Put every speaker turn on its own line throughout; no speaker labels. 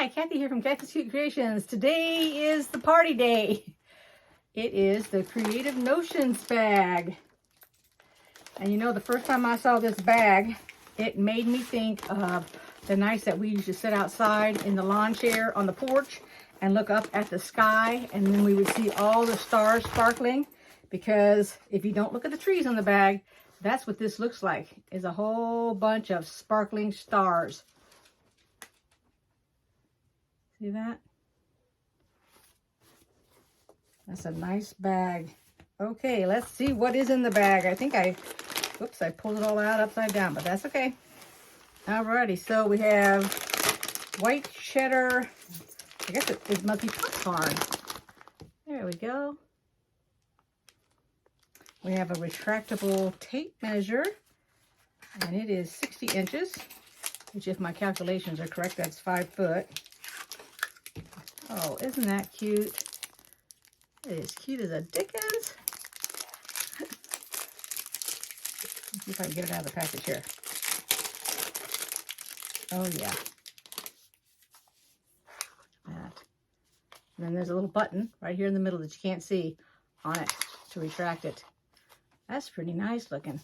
Hi, Kathy here from kathyskutekreations. Today is the party day. It is the Creative Notions bag. And you know, the first time I saw this bag, it made me think of the nights that we used to sit outside in the lawn chair on the porch and look up at the sky, and then we would see all the stars sparkling. Because if you don't look at the trees on the bag, that's what this looks like, is a whole bunch of sparkling stars. See that? That's a nice bag. Okay, let's see what is in the bag. I think oops, I pulled it all out upside down, but that's okay. Alrighty, so we have white cheddar. I guess it must be popcorn. There we go. We have a retractable tape measure, and it is 60 inches, which if my calculations are correct, that's 5 foot. Oh, isn't that cute? It is cute as a dickens. Let's see if I can get it out of the package here. Oh, yeah. That. And then there's a little button right here in the middle that you can't see on it to retract it. That's pretty nice looking.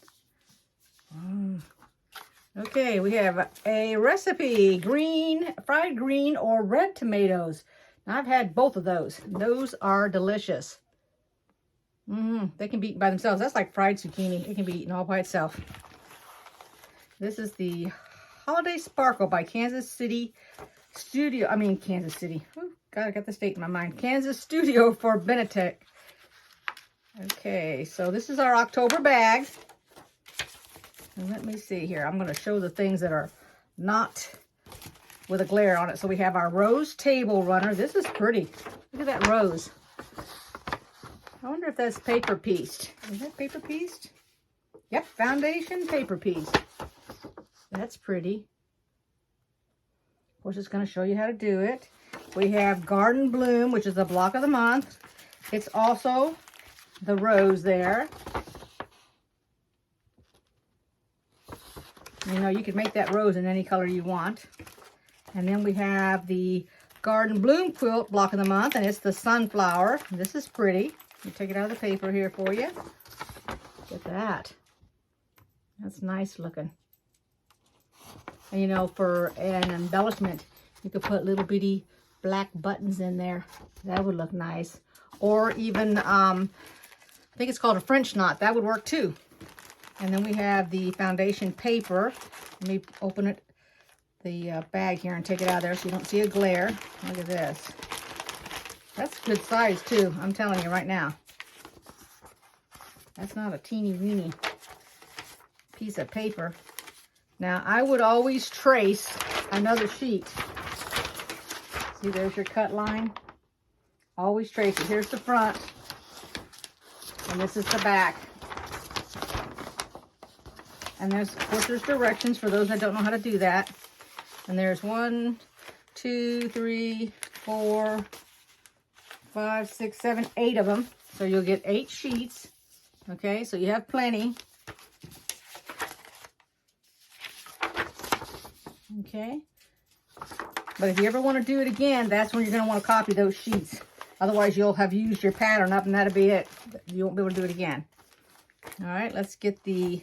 Okay, we have a recipe, fried green or red tomatoes. Now, I've had both of those. Those are delicious. They can be eaten by themselves. That's like fried zucchini. It can be eaten all by itself. This is the Holiday Sparkle by Kansas City. Oh, God, I got the state in my mind. Kansas Studio for Benetech. Okay, so this is our October bag. And let me see here. I'm going to show the things that are not with a glare on it. So we have our rose table runner. This is pretty. Look at that rose. I wonder if that's paper pieced. Is that paper pieced? Yep, foundation paper pieced. That's pretty. Of course, it's going to show you how to do it. We have Garden Bloom, which is the block of the month. It's also the rose there. You know, you can make that rose in any color you want. And then we have the Garden Bloom quilt block of the month, and it's the sunflower. This is pretty. Let me take it out of the paper here for you. Look at that. That's nice looking. And you know, for an embellishment, you could put little bitty black buttons in there. That would look nice. Or even, I think it's called a French knot. That would work too. And then we have the foundation paper. Let me open it, the bag here, and take it out of there so you don't see a glare. Look at this. That's good size too, I'm telling you right now. That's not a teeny weeny piece of paper. Now, I would always trace another sheet. See, there's your cut line. Always trace it. Here's the front, and this is the back. And there's, of course, there's directions for those that don't know how to do that. And there's 1, 2, 3, 4, 5, 6, 7, 8 of them. So you'll get 8 sheets. Okay, so you have plenty. Okay. But if you ever want to do it again, that's when you're going to want to copy those sheets. Otherwise, you'll have used your pattern up and that'll be it. You won't be able to do it again. All right, let's get the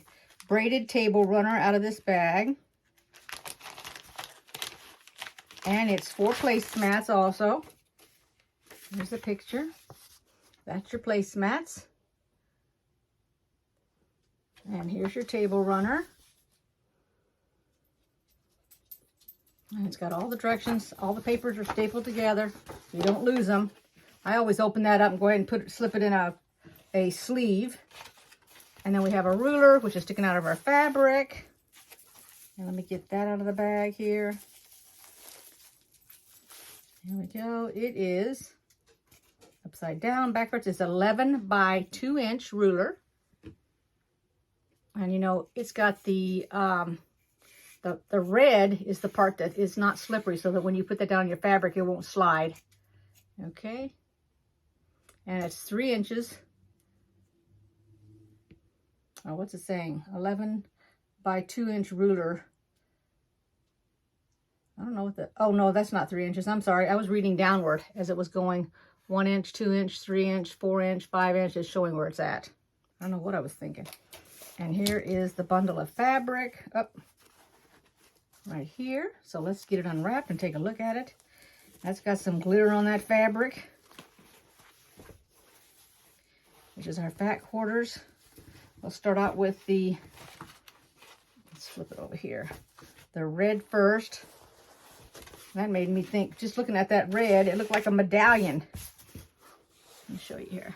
braided table runner out of this bag. And it's 4 placemats also. Here's the picture. That's your placemats. And here's your table runner. And it's got all the directions. All the papers are stapled together. You don't lose them. I always open that up and go ahead and slip it in a sleeve. And then we have a ruler, which is sticking out of our fabric. And let me get that out of the bag here. Here we go. It is upside down, backwards. It's 11 by 2 inch ruler. And you know, it's got the red is the part that is not slippery, so that when you put that down on your fabric, it won't slide. Okay. And it's 3 inches. Oh, what's it saying? 11 by 2 inch ruler. I don't know what the, oh no, that's not 3 inches. I'm sorry. I was reading downward as it was going 1 inch, 2 inch, 3 inch, 4 inch, 5 inches, showing where it's at. I don't know what I was thinking. And here is the bundle of fabric up right here. So let's get it unwrapped and take a look at it. That's got some glitter on that fabric, which is our fat quarters. We'll start out with the, let's flip it over here, the red first. That made me think, just looking at that red, it looked like a medallion. Let me show you here.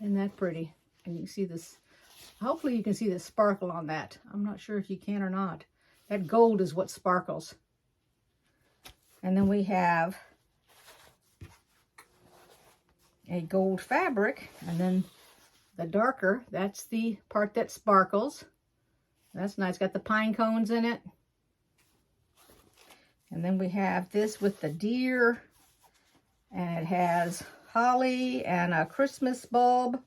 Isn't that pretty? And you can see this, hopefully you can see the sparkle on that. I'm not sure if you can or not. That gold is what sparkles. And then we have a gold fabric, and then the darker, that's the part that sparkles. That's nice, got the pine cones in it. And then we have this with the deer, and it has holly and a Christmas bulb.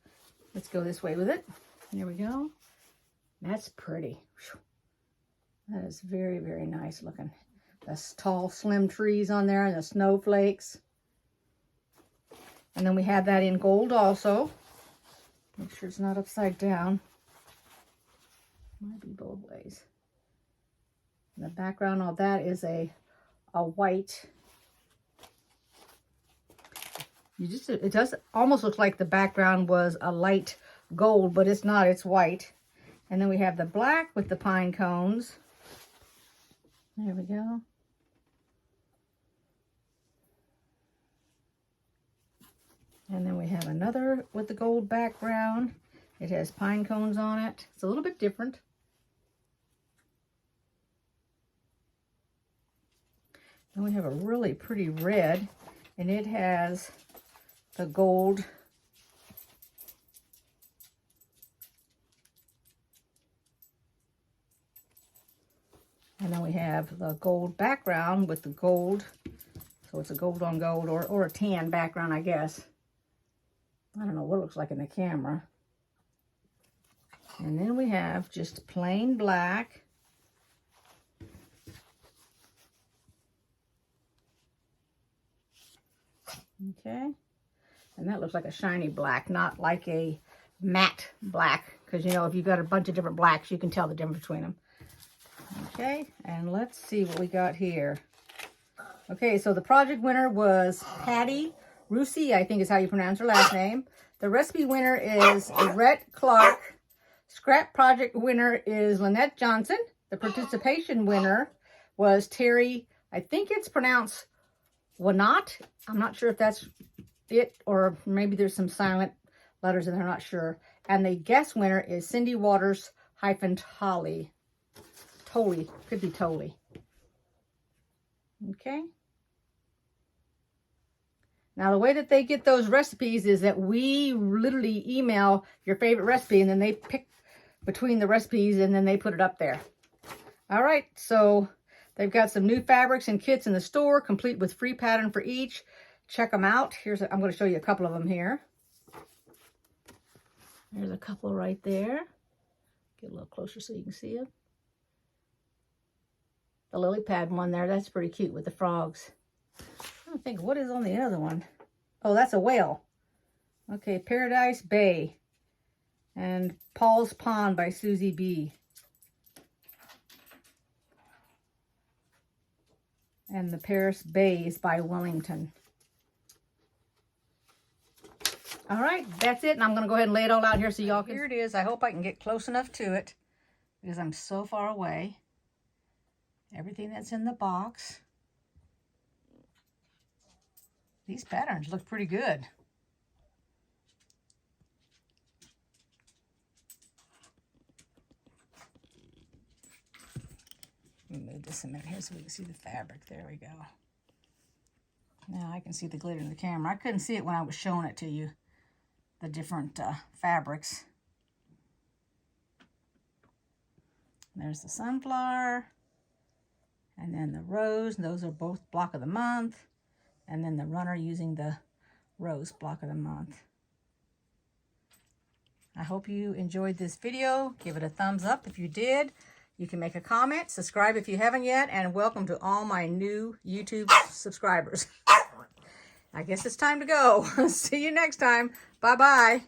Let's go this way with it. There we go. That's pretty. Whew. That is very, very nice looking. The tall, slim trees on there and the snowflakes. And then we have that in gold also. Make sure it's not upside down. Might be both ways. And the background on that is a white. It does almost look like the background was a light gold, but it's not, it's white. And then we have the black with the pine cones. There we go. And then we have another with the gold background. It has pine cones on it. It's a little bit different. Then we have a really pretty red, and it has the gold. And then we have the gold background with the gold. So it's a gold on gold, or a tan background, I guess. I don't know what it looks like in the camera. And then we have just plain black. Okay. And that looks like a shiny black, not like a matte black. Because, you know, if you've got a bunch of different blacks, you can tell the difference between them. Okay, and let's see what we got here. Okay, so the project winner was Patty Rusi, I think is how you pronounce her last name. The recipe winner is Rhett Clark. Scrap project winner is Lynette Johnson. The participation winner was Terry, I think it's pronounced Wanat. I'm not sure if that's it, or maybe there's some silent letters in there, I'm not sure. And the guest winner is Cindy Waters -Holly. Totally, could be Totally. Okay. Now, the way that they get those recipes is that we literally email your favorite recipe, and then they pick between the recipes, and then they put it up there. All right, so they've got some new fabrics and kits in the store, complete with free pattern for each. Check them out. I'm going to show you a couple of them here. There's a couple right there. Get a little closer so you can see it. The lily pad one there, that's pretty cute with the frogs. I don't think, what is on the other one? Oh, that's a whale. Okay, Paradise Bay and Paul's Pond by Susie B. And the Paris Bay is by Wellington. All right, that's it. And I'm going to go ahead and lay it all out here so y'all can... Here it is. I hope I can get close enough to it because I'm so far away. Everything that's in the box. These patterns look pretty good. Let me move this a minute here so we can see the fabric. There we go. Now I can see the glitter in the camera. I couldn't see it when I was showing it to you, the different fabrics. There's the sunflower, and then the rose. Those are both block of the month. And then the runner using the rose block of the month. I hope you enjoyed this video. Give it a thumbs up if you did. You can make a comment, subscribe if you haven't yet, and welcome to all my new YouTube subscribers. I guess it's time to go. See you next time. Bye-bye.